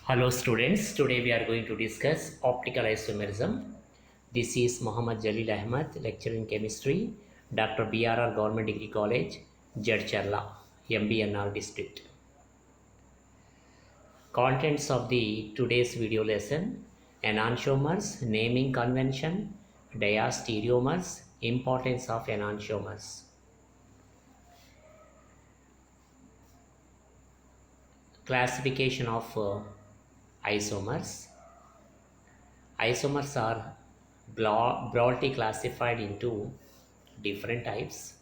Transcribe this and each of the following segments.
Hello students, today we are going to discuss optical isomerism. This is Muhammad Jalil Ahmad, lecturer in chemistry, Dr. BRR Government Degree College, Jadcherla, MBNR district. Contents of the today's video lesson: enantiomers, naming convention, diastereomers, importance of enantiomers. Classification of isomers. Isomers are broadly classified into different types.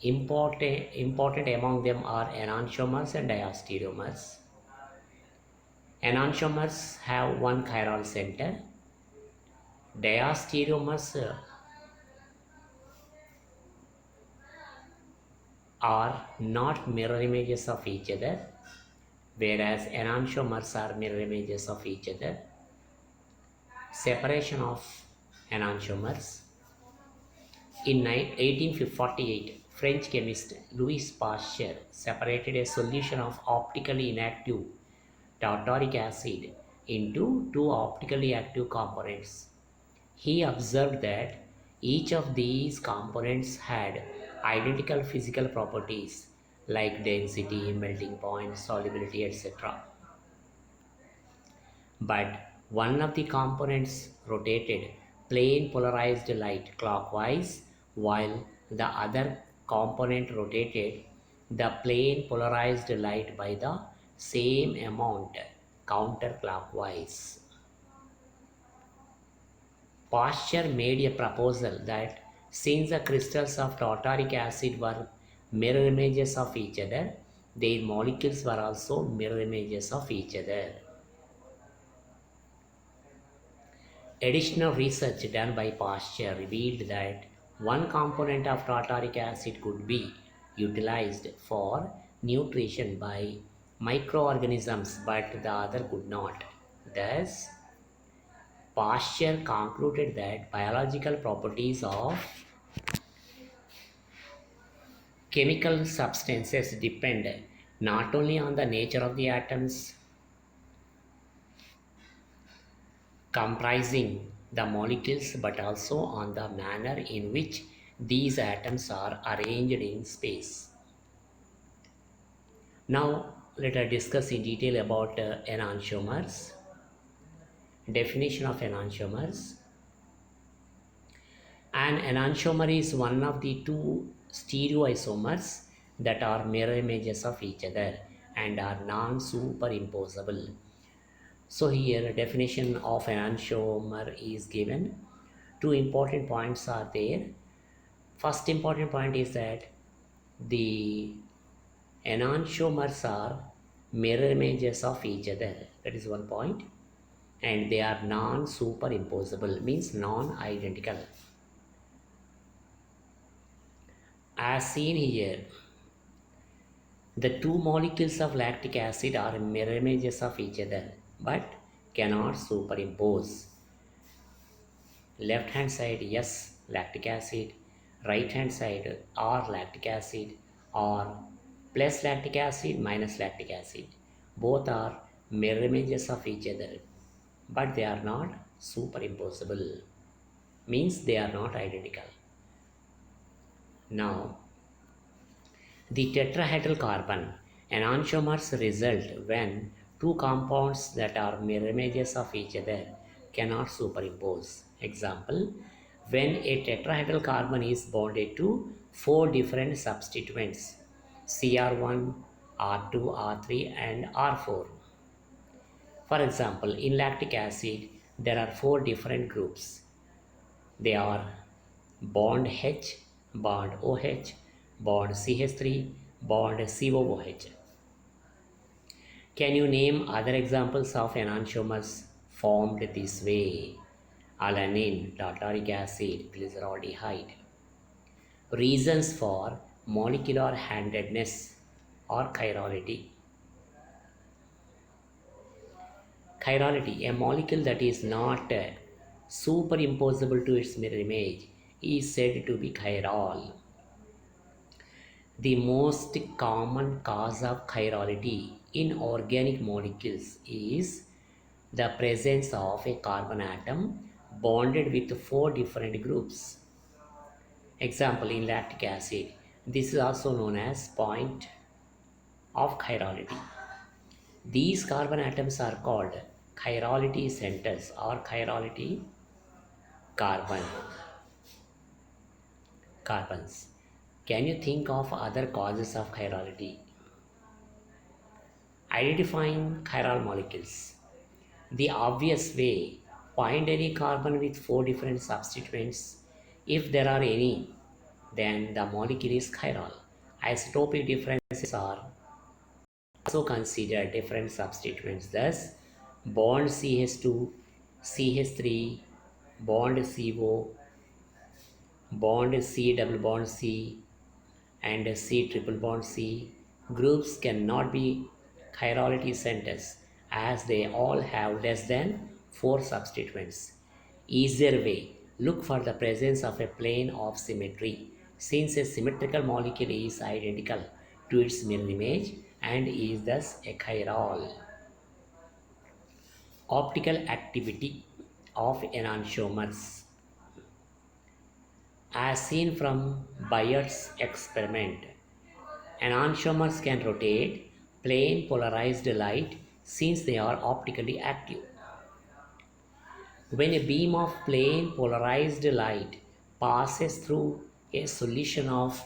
Important among them are enantiomers and diastereomers. Enantiomers have one chiral center. Diastereomers are not mirror images of each other, whereas enantiomers are mirror images of each other. Separation of enantiomers. In 1848, French chemist Louis Pasteur separated a solution of optically inactive tartaric acid into two optically active components. He observed that each of these components had identical physical properties like density, melting point, solubility, etc. But one of the components rotated plane polarized light clockwise while the other component rotated the plane polarized light by the same amount counterclockwise. Pasteur made a proposal that since the crystals of tartaric acid were mirror images of each other, their molecules were also mirror images of each other. Additional research done by Pasteur revealed that one component of tartaric acid could be utilized for nutrition by microorganisms, but the other could not. Thus, Pasteur concluded that biological properties of chemical substances depend not only on the nature of the atoms comprising the molecules but also on the manner in which these atoms are arranged in space. Now, let us discuss in detail about enantiomers. Definition of enantiomers. An enantiomer is one of the two stereoisomers that are mirror images of each other and are non-superimposable. So here definition of enantiomer is given. Two important points are there. First important point is that the enantiomers are mirror images of each other. That is one point. And they are non-superimposable, means non-identical. As seen here, the two molecules of lactic acid are mirror images of each other but cannot superimpose. Left hand side, yes, lactic acid. Right hand side, or lactic acid, or plus lactic acid, minus lactic acid. Both are mirror images of each other but they are not superimposable, means they are not identical. Now, the tetrahedral carbon enantiomers result when two compounds that are mirror images of each other cannot superimpose. Example, when a tetrahedral carbon is bonded to four different substituents Cr1, R2, R3 and R4. For example, in lactic acid, there are four different groups. They are bond H, bond OH, bond CH3, bond COOH. Can you name other examples of enantiomers formed this way? Alanine, tartaric acid, glyceraldehyde. Reasons for molecular handedness or chirality. Chirality, a molecule that is not superimposable to its mirror image, is said to be chiral. The most common cause of chirality in organic molecules is the presence of a carbon atom bonded with four different groups. Example in lactic acid. This is also known as point of chirality. These carbon atoms are called chirality centers or chirality carbon carbons. Can you think of other causes of chirality? Identifying chiral molecules. The obvious way, find any carbon with four different substituents. If there are any, then the molecule is chiral. Isotopic differences are also considered different substituents. Thus, bond CH2, CH3, bond CO, bond C double bond C, and C triple bond C groups cannot be chirality centers as they all have less than 4 substituents. Easier way, look for the presence of a plane of symmetry since a symmetrical molecule is identical to its mirror image and is thus a chiral. Optical activity of enantiomers. As seen from Bayer's experiment, enantiomers can rotate plane polarized light since they are optically active. When a beam of plane polarized light passes through a solution of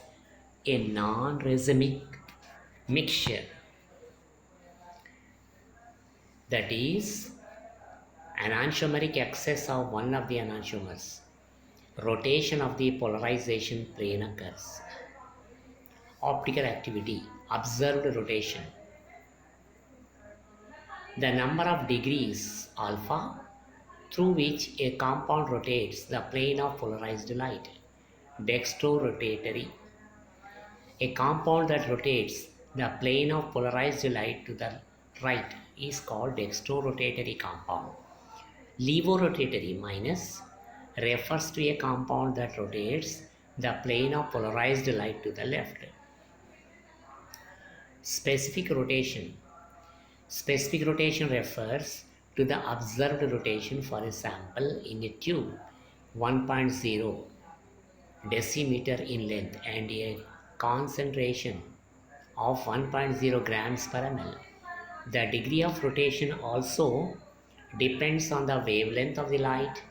a non-racemic mixture, that is, enantiomeric excess of one of the enantiomers, rotation of the polarization plane occurs. Optical activity, observed rotation. The number of degrees alpha through which a compound rotates the plane of polarized light. Dextrorotatory. A compound that rotates the plane of polarized light to the right is called dextrorotatory compound. Levorotatory minus refers to a compound that rotates the plane of polarized light to the left. Specific rotation. Specific rotation refers to the observed rotation for a sample in a tube 1.0 decimeter in length and a concentration of 1.0 grams per ml. The degree of rotation also depends on the wavelength of the light.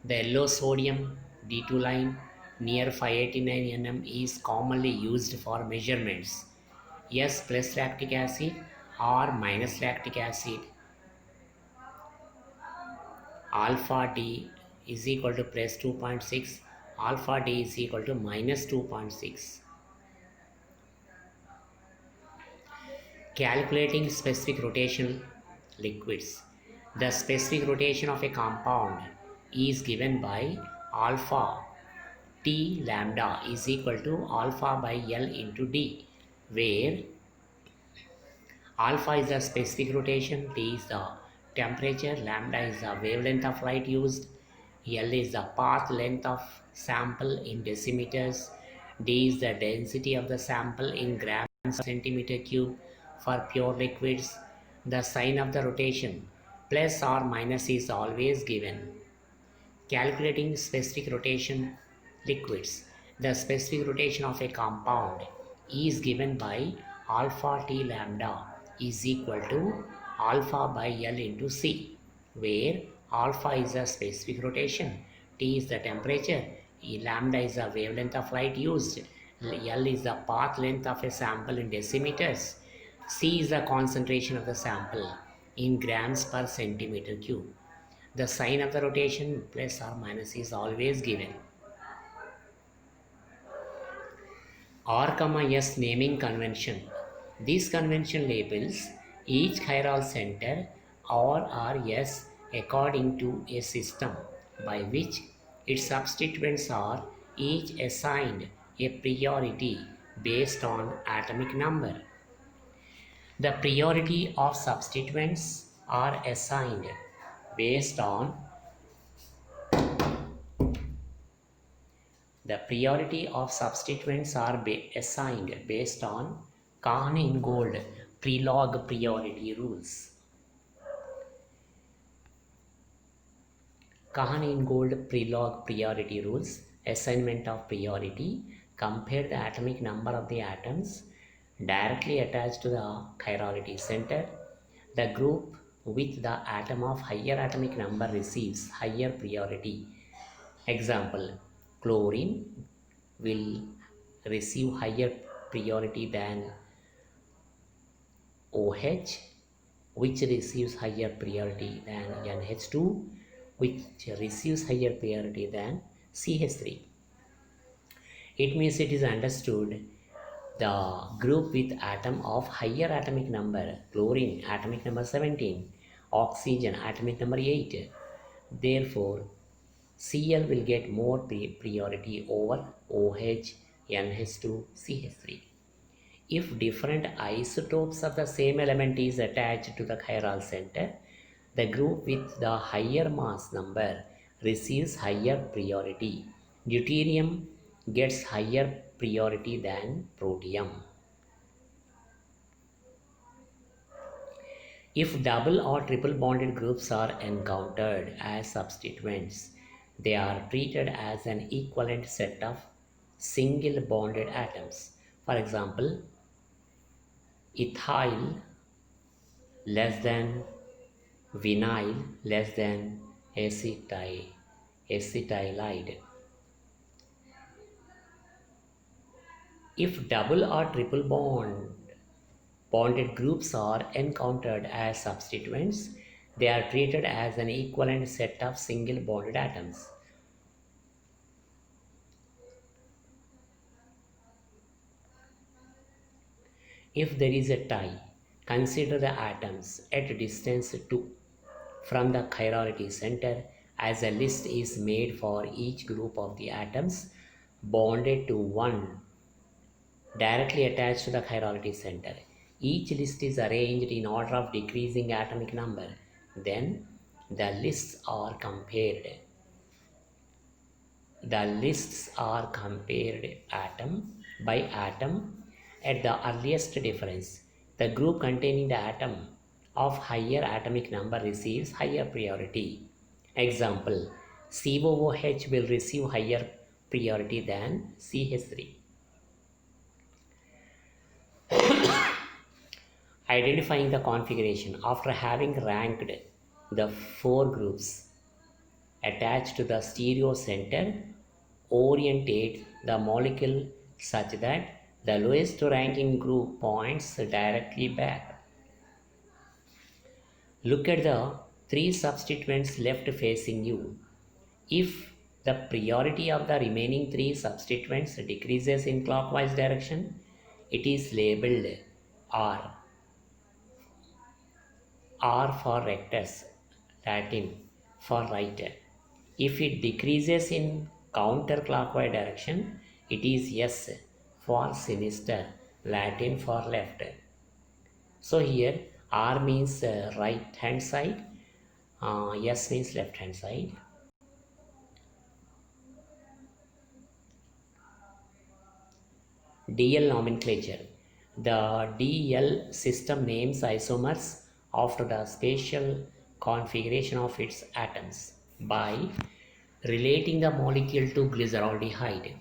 The yellow sodium D2 line near 589 nm is commonly used for measurements. S plus lactic acid or minus lactic acid. Alpha D is equal to plus 2.6, alpha D is equal to minus 2.6. Calculating specific rotation liquids. The specific rotation of a compound is given by alpha T lambda is equal to alpha by L into D, where alpha is the specific rotation, T is the temperature, lambda is the wavelength of light used, L is the path length of sample in decimeters, D is the density of the sample in grams per centimeter cube for pure liquids. The sign of the rotation plus or minus is always given. Calculating specific rotation liquids. The specific rotation of a compound is given by alpha T lambda is equal to alpha by L into C, where alpha is the specific rotation, T is the temperature, lambda is the wavelength of light used, L is the path length of a sample in decimeters, C is the concentration of the sample in grams per centimeter cube. The sign of the rotation plus or minus is always given. R, S naming convention. This convention labels each chiral center R or S according to a system by which its substituents are each assigned a priority based on atomic number. The priority of substituents are assigned based on The priority of substituents are assigned based on Kahn-Ingold pre-log priority rules. Kahn-Ingold pre-log priority rules, assignment of priority, compare the atomic number of the atoms directly attached to the chirality center. The group with the atom of higher atomic number receives higher priority. Example, chlorine will receive higher priority than OH, which receives higher priority than NH2, which receives higher priority than CH3. It means it is understood the group with atom of higher atomic number, chlorine atomic number 17, oxygen atomic number 8. Therefore, Cl will get more priority over OH, NH2, CH3. If different isotopes of the same element is attached to the chiral center, the group with the higher mass number receives higher priority. Deuterium gets higher priority than protium. If double or triple bonded groups are encountered as substituents, they are treated as an equivalent set of single bonded atoms. For example, ethyl less than vinyl less than acetylide. If double or triple bonded groups are encountered as substituents, they are treated as an equivalent set of single bonded atoms. If there is a tie, consider the atoms at distance 2 from the chirality center as a list is made for each group of the atoms bonded to one directly attached to the chirality center. Each list is arranged in order of decreasing atomic number. Then the lists are compared. The lists are compared atom by atom at the earliest difference. The group containing the atom of higher atomic number receives higher priority. Example, COOH will receive higher priority than CH3. Identifying the configuration. After having ranked the four groups attached to the stereo center, orientate the molecule such that the lowest ranking group points directly back. Look at the three substituents left facing you. If the priority of the remaining three substituents decreases in clockwise direction, it is labeled R. R for rectus, Latin for right. If it decreases in counterclockwise direction, it is S for sinister, Latin for left. So here R means right hand side, S means left hand side. DL nomenclature. The DL system names isomers after the spatial configuration of its atoms by relating the molecule to glyceraldehyde.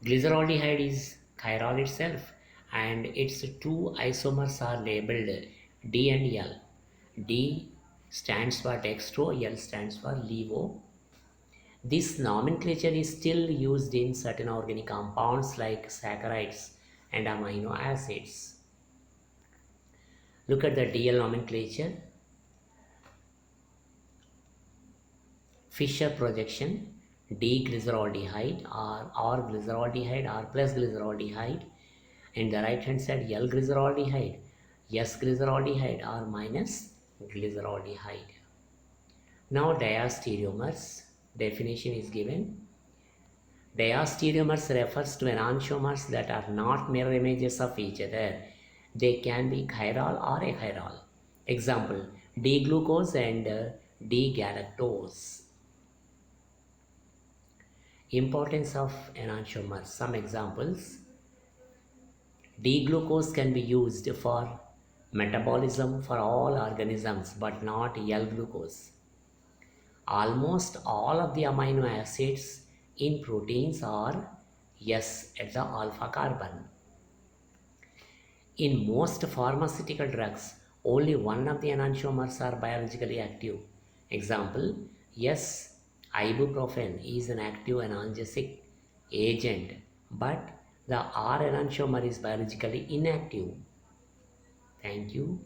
Glyceraldehyde is chiral itself and its two isomers are labeled D and L. D stands for dextro, L stands for levo. This nomenclature is still used in certain organic compounds like saccharides and amino acids. Look at the DL nomenclature. Fischer projection, D-glyceraldehyde or glyceraldehyde or plus glyceraldehyde, and the right hand side L-glyceraldehyde, S-glyceraldehyde or minus glyceraldehyde. Now diastereomers definition is given. Diastereomers refers to enantiomers that are not mirror images of each other. They can be chiral or achiral. Example, D-glucose and D-galactose. Importance of enantiomers. Some examples. D-glucose can be used for metabolism for all organisms but not L-glucose. Almost all of the amino acids in proteins are S at the alpha carbon. In most pharmaceutical drugs, only one of the enantiomers are biologically active. Example, yes, ibuprofen is an active analgesic agent, but the R enantiomer is biologically inactive. Thank you.